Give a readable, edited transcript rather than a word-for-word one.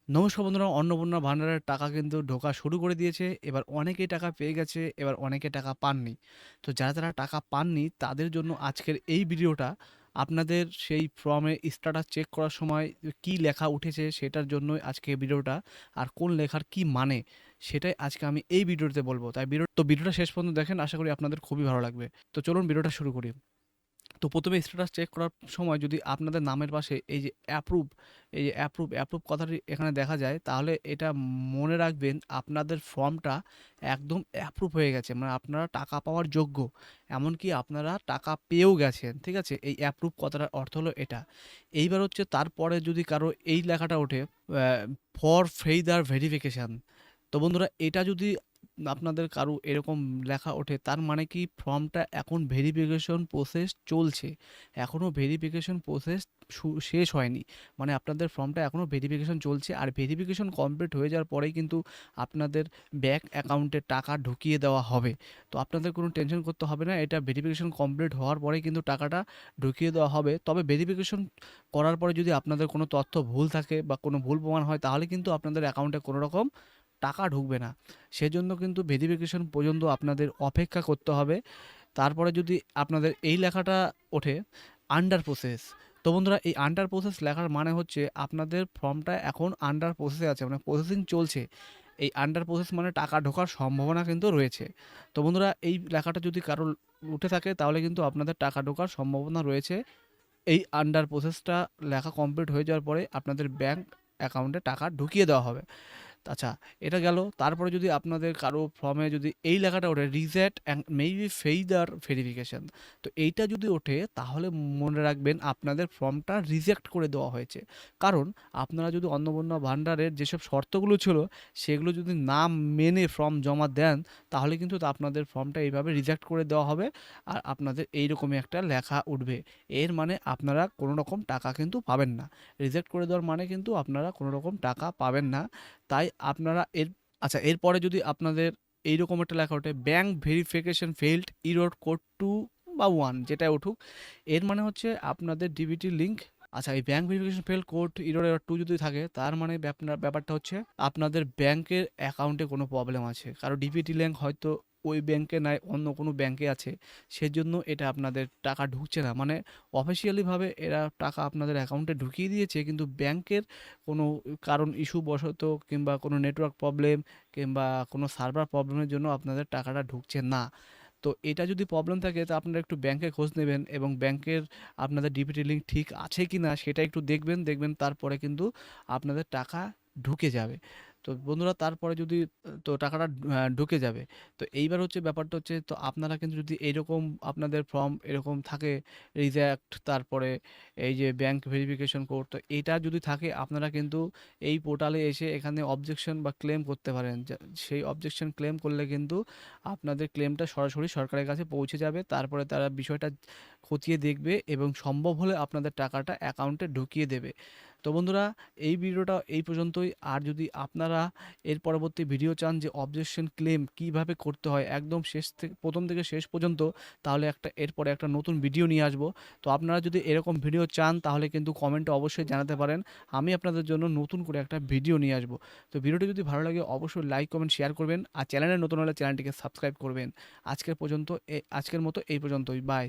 নমস্কার বন্ধুরা, অন্নপূর্ণা ভান্ডারের টাকা কিন্তু ঢোকা শুরু করে দিয়েছে। এবার অনেকেই টাকা পেয়ে গেছে, এবার অনেকে টাকা পাননি। তো যারা টাকা পাননি তাদের জন্য আজকের এই ভিডিওটা। আপনাদের সেই ফর্মে স্ট্যাটাস চেক করার সময় কি লেখা উঠেছে সেটার জন্যই আজকে এই ভিডিওটা। আর কোন লেখার কি মানে সেটাই আজকে আমি এই ভিডিওতে বলবো। তাই ভিডিওটা শেষ পর্যন্ত দেখেন, আশা করি আপনাদের খুবই ভালো লাগবে। তো চলুন ভিডিওটা শুরু করি। তো প্রথমে স্ট্যাটাস চেক করার সময় যদি আপনাদের নামের পাশে এই যে অ্যাপ্রুভ, এই যে অ্যাপ্রুভ কথাটি এখানে দেখা যায়, তাহলে এটা মনে রাখবেন আপনাদের ফর্মটা একদম অ্যাপ্রুভ হয়ে গেছে, মানে আপনারা টাকা পাওয়ার যোগ্য। এমনকি আপনারা টাকা পেয়েও গেছেন, ঠিক আছে? এই অ্যাপ্রুভ কথাটার অর্থ হলো এটা। এইবার হচ্ছে তারপরে যদি কারো এই লেখাটা ওঠে, ফর ফেইদার ভেরিফিকেশান। তো বন্ধুরা, এটা যদি আপনাদের কারো এরকম লেখা ওঠে, তার মানে কি ফর্মটা এখন ভেরিফিকেশন প্রসেস চলছে। এখনও ভেরিফিকেশন প্রসেস শেষ হয়নি। মানে আপনাদের ফর্মটা এখনও ভেরিফিকেশন চলছে, আর ভেরিফিকেশন কমপ্লিট হয়ে যাওয়ার পরেই কিন্তু আপনাদের ব্যাঙ্ক অ্যাকাউন্টে টাকা ঢুকিয়ে দেওয়া হবে। তো আপনাদের কোনো টেনশন করতে হবে না, এটা ভেরিফিকেশন কমপ্লিট হওয়ার পরেই কিন্তু টাকাটা ঢুকিয়ে দেওয়া হবে। তবে ভেরিফিকেশন করার পরে যদি আপনাদের কোনো তথ্য ভুল থাকে বা কোনো ভুল প্রমাণ হয়, তাহলে কিন্তু আপনাদের অ্যাকাউন্টে কোনো রকম টাকা ঢুকবে না। সেজন্য কিন্তু ভেরিফিকেশন পর্যন্ত আপনাদের অপেক্ষা করতে হবে। তারপরে যদি আপনাদের এই লেখাটা ওঠে, আন্ডার প্রসেস। তো বন্ধুরা, এই আন্ডার প্রসেস লেখার মানে হচ্ছে আপনাদের ফর্মটা এখন আন্ডার প্রসেসে আছে, মানে প্রসেসিং চলছে। এই আন্ডার প্রসেস মানে টাকা ঢোকার সম্ভাবনা কিন্তু রয়েছে। তো বন্ধুরা, এই লেখাটা যদি কারোর উঠে থাকে তাহলে কিন্তু আপনাদের টাকা ঢোকার সম্ভাবনা রয়েছে। এই আন্ডার প্রসেসটা লেখা কমপ্লিট হয়ে যাওয়ার পরে আপনাদের ব্যাঙ্ক অ্যাকাউন্টে টাকা ঢুকিয়ে দেওয়া হবে। আচ্ছা, এটা গেল। তারপরে যদি আপনাদের কারো ফর্মে যদি এই লেখাটা ওঠে, রিজেক্ট অ্যান্ড মেবি ফেইদার ভেরিফিকেশন। তো এইটা যদি ওঠে তাহলে মনে রাখবেন আপনাদের ফর্মটা রিজেক্ট করে দেওয়া হয়েছে। কারণ আপনারা যদি অন্নপূর্ণা ভান্ডারের যেসব শর্তগুলো ছিল সেগুলো যদি না মেনে ফর্ম জমা দেন, তাহলে কিন্তু আপনাদের ফর্মটা এইভাবে রিজেক্ট করে দেওয়া হবে। আর আপনাদের এইরকমই একটা লেখা উঠবে। এর মানে আপনারা কোনো রকম টাকা কিন্তু পাবেন না। রিজেক্ট করে দেওয়ার মানে কিন্তু আপনারা কোনো রকম টাকা পাবেন না। তাই আপনারা আচ্ছা, এরপরে যদি আপনাদের এইরকম একটা লেখা ওঠে, bank verification failed, error code 2 বা 1 যেটাই উঠুক, এর মানে হচ্ছে আপনাদের ডিবিটি লিঙ্ক। আচ্ছা, এই bank verification failed code error 2 যদি থাকে, তার মানে ব্যাপারটা হচ্ছে আপনাদের ব্যাংকের অ্যাকাউন্টে কোনো প্রবলেম আছে। কারো ডিবিটি লিঙ্ক হয়তো ওই ব্যাংকে নাই, অন্য কোনো ব্যাংকে আছে, সেজন্য এটা আপনাদের টাকা ঢুকছে না। মানে অফিসিয়ালিভাবে এরা টাকা আপনাদের অ্যাকাউন্টে ঢুকিয়ে দিয়েছে, কিন্তু ব্যাংকের কোনো কারণ ইস্যু বশত কিংবা কোনো নেটওয়ার্ক প্রবলেম কিংবা কোনো সার্ভার প্রবলেমের জন্য আপনাদের টাকাটা ঢুকছে না। তো এটা যদি প্রবলেম থাকে তো আপনারা একটু ব্যাংকে খোঁজ নেবেন এবং ব্যাংকের আপনাদের ডিবিটি লিঙ্ক ঠিক আছে কি না সেটা একটু দেখবেন তারপরে কিন্তু আপনাদের টাকা ঢুকে যাবে। তো বন্ধুরা, তারপরে যদি তো টাকাটা ঢুকে যাবে। তো এইবার হচ্ছে ব্যাপারটা হচ্ছে, তো আপনারা কিন্তু যদি এইরকম আপনাদের ফর্ম এরকম থাকে, রিজেক্ট, তারপরে এই যে ব্যাংক ভেরিফিকেশন কোড, তো এটা যদি থাকে আপনারা কিন্তু এই পোর্টালে এসে এখানে অবজেকশন বা ক্লেম করতে পারেন। সেই অবজেকশন ক্লেম করলে কিন্তু আপনাদের ক্লেমটা সরাসরি সরকারের কাছে পৌঁছে যাবে। তারপরে তারা বিষয়টা খতিয়ে দেখবে এবং সম্ভব হলে আপনাদের টাকাটা অ্যাকাউন্টে ঢুকিয়ে দেবে। তো বন্ধুরা, এই ভিডিওটা এই পর্যন্তই। আর যদি আপনারা এর পরবর্তী ভিডিও চান যে অবজেকশন ক্লেম কিভাবে করতে হয় একদম শেষ থেকে প্রথম থেকে শেষ পর্যন্ত, তাহলে এরপরে একটা নতুন ভিডিও নিয়ে আসবো। তো আপনারা যদি এরকম ভিডিও চান তাহলে কিন্তু কমেন্টে অবশ্যই জানাতে পারেন। আমি আপনাদের জন্য নতুন করে একটা ভিডিও নিয়ে আসবো। তো ভিডিওটি যদি ভালো লাগে অবশ্যই লাইক, কমেন্ট, শেয়ার করবেন। আর চ্যানেলে নতুন হলে চ্যানেলটিকে সাবস্ক্রাইব করবেন। আজকের মতো এই পর্যন্তই। বাই।